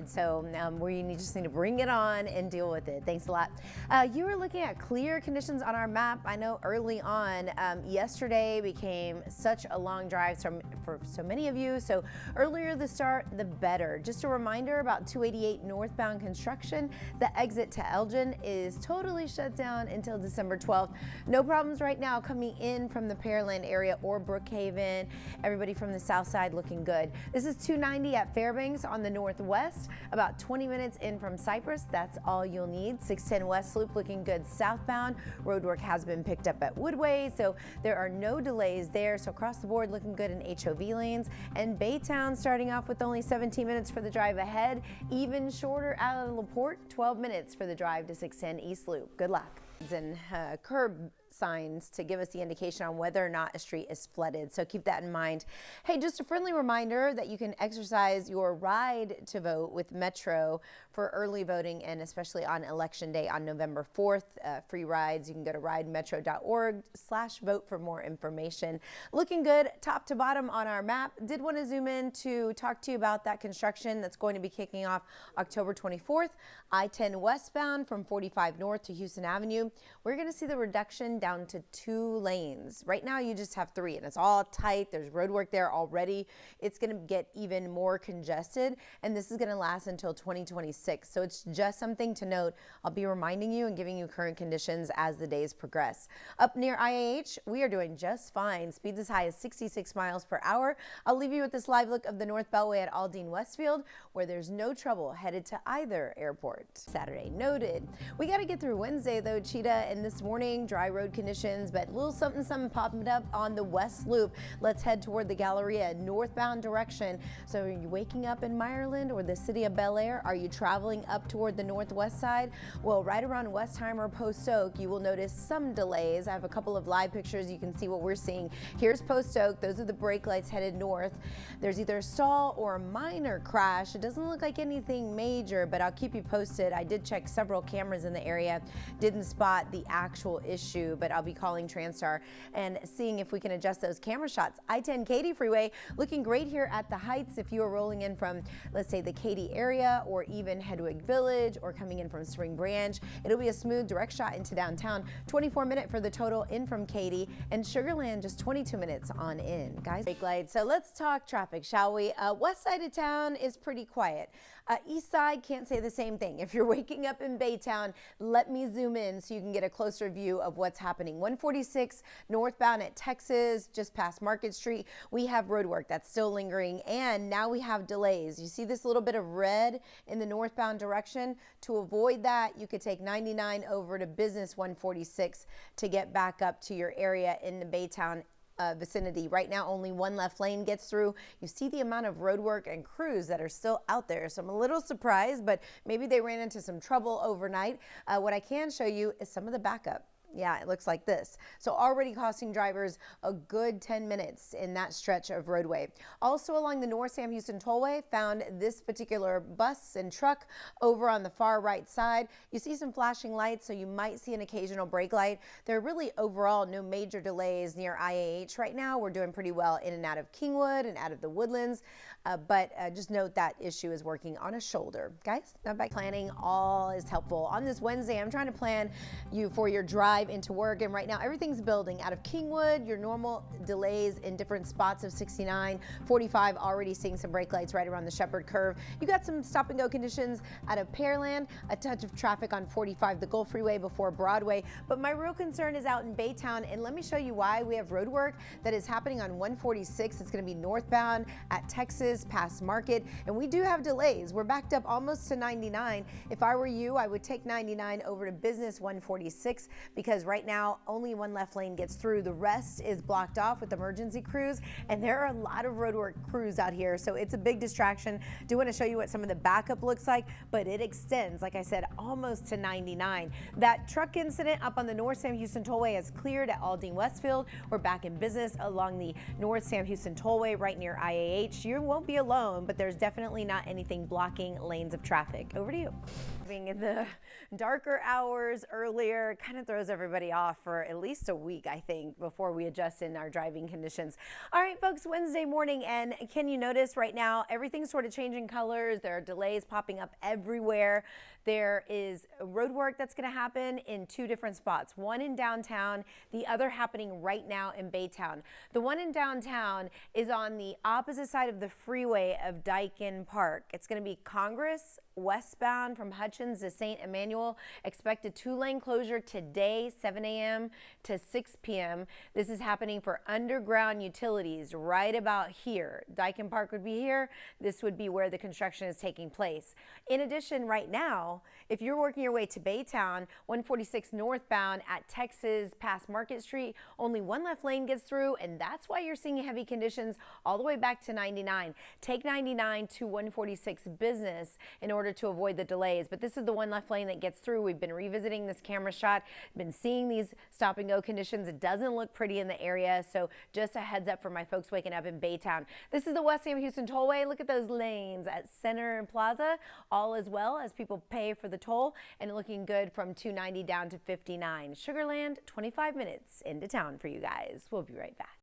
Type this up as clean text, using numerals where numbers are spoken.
flooded, so we just need to bring it on and deal with it. Thanks a lot. You were looking at clear conditions on our map. I know early on, yesterday became such a long drive for so many of you, so earlier the start, the better. Just a reminder about 288 northbound construction. The exit to Elgin is totally shut down until December 12th. No problems right now coming in from the Pearland area or Brookhaven. Everybody from the south side looking good. This is 290 at Fairbanks on the northwest, about 20 minutes in from Cypress. That's all you'll need. 610 West Loop looking good southbound. Roadwork has been picked up at Woodway, so there are no delays there. So across the board looking good in HOV lanes. And Baytown starting off with only 17 minutes for the drive ahead. Even shorter out of LaPorte, 12 minutes for the drive to 610 East Loop. Good luck. And curb signs to give us the indication on whether or not a street is flooded, so keep that in mind. Hey, just a friendly reminder that you can exercise your right to vote with Metro for early voting, and especially on election day on November 4th. Free rides. You can go to ridemetro.org/vote for more information. Looking good top to bottom on our map. Did want to zoom in to talk to you about that construction that's going to be kicking off October 24th. I-10 westbound from 45 north to Houston Avenue. We're going to see the reduction down to 2 lanes. Right now you just have 3 and it's all tight. There's road work there already. It's going to get even more congested, and this is going to last until 2026. So it's just something to note. I'll be reminding you and giving you current conditions as the days progress. Up near IAH, we are doing just fine. Speeds as high as 66 miles per hour. I'll leave you with this live look of the North Beltway at Aldine Westfield, where there's no trouble headed to either airport. Saturday noted. We got to get through Wednesday though, Cheetah, and this morning dry road conditions, but a little something popping up on the West Loop. Let's head toward the Galleria northbound direction. So are you waking up in Meyerland or the city of Bel Air? Are you traveling up toward the northwest side? Well, right around Westheimer Post Oak, you will notice some delays. I have a couple of live pictures. You can see what we're seeing. Here's Post Oak. Those are the brake lights headed north. There's either a stall or a minor crash. It doesn't look like anything major, but I'll keep you posted. I did check several cameras in the area. Didn't spot the actual issue, but I'll be calling Transtar and seeing if we can adjust those camera shots. I-10 Katy Freeway looking great here at the Heights. If you are rolling in from, let's say, the Katy area or even Hedwig Village or coming in from Spring Branch, it'll be a smooth direct shot into downtown. 24-minute for the total in from Katy, and Sugarland just 22 minutes on in. Guys, brake lights. So let's talk traffic, shall we? West side of town is pretty quiet. East side can't say the same thing. If you're waking up in Baytown, let me zoom in so you can get a closer view of what's happening. 146 northbound at Texas, just past Market Street. We have road work that's still lingering, and now we have delays. You see this little bit of red in the northbound direction? To avoid that, you could take 99 over to Business 146 to get back up to your area in the Baytown vicinity. Right now, only 1 left lane gets through. You see the amount of road work and crews that are still out there. So I'm a little surprised, but maybe they ran into some trouble overnight. What I can show you is some of the backup. Yeah, it looks like this. So already costing drivers a good 10 minutes in that stretch of roadway. Also along the North Sam Houston Tollway, found this particular bus and truck over on the far right side. You see some flashing lights, so you might see an occasional brake light. There are really overall no major delays near IAH right now. We're doing pretty well in and out of Kingwood and out of the Woodlands, but just note that issue is working on a shoulder. Guys, now by planning, all is helpful. On this Wednesday, I'm trying to plan you for your drive into work, and right now everything's building out of Kingwood. Your normal delays in different spots of 69, 45 already seeing some brake lights right around the Shepherd curve. You got some stop and go conditions out of Pearland, a touch of traffic on 45, the Gulf Freeway before Broadway, but my real concern is out in Baytown, and let me show you why. We have road work that is happening on 146. It's going to be northbound at Texas past Market, and we do have delays. We're backed up almost to 99. If I were you, I would take 99 over to Business 146 because because right now only one left lane gets through. The rest is blocked off with emergency crews, and there are a lot of roadwork crews out here, so it's a big distraction. Do want to show you what some of the backup looks like, but it extends, like I said, almost to 99. That truck incident up on the North Sam Houston Tollway has cleared at Aldine Westfield. We're back in business along the North Sam Houston Tollway right near IAH. You won't be alone, but there's definitely not anything blocking lanes of traffic. Over to you. Being in the darker hours earlier kind of throws everything everybody off for at least a week, I think, before we adjust in our driving conditions. All right, folks, Wednesday morning, and can you notice right now everything's sort of changing colors? There are delays popping up everywhere. There is road work that's going to happen in two different spots, one in downtown, the other happening right now in Baytown. The one in downtown is on the opposite side of the freeway of Dyken Park. It's going to be Congress westbound from Hutchins to St. Emmanuel. Expected 2-lane closure today, 7 a.m. to 6 p.m. This is happening for underground utilities right about here. Dyken Park would be here. This would be where the construction is taking place. In addition, right now, if you're working your way to Baytown, 146 northbound at Texas past Market Street, only one left lane gets through, and that's why you're seeing heavy conditions all the way back to 99. Take 99 to 146 business in order to avoid the delays, but this is the one left lane that gets through. We've been revisiting this camera shot, been seeing these stop and go conditions. It doesn't look pretty in the area, so just a heads up for my folks waking up in Baytown. This is the West Sam Houston Tollway. Look at those lanes at Center and Plaza, all as well as people pay for the toll, and looking good from 290 down to 59. Sugarland, 25 minutes into town for you guys. We'll be right back.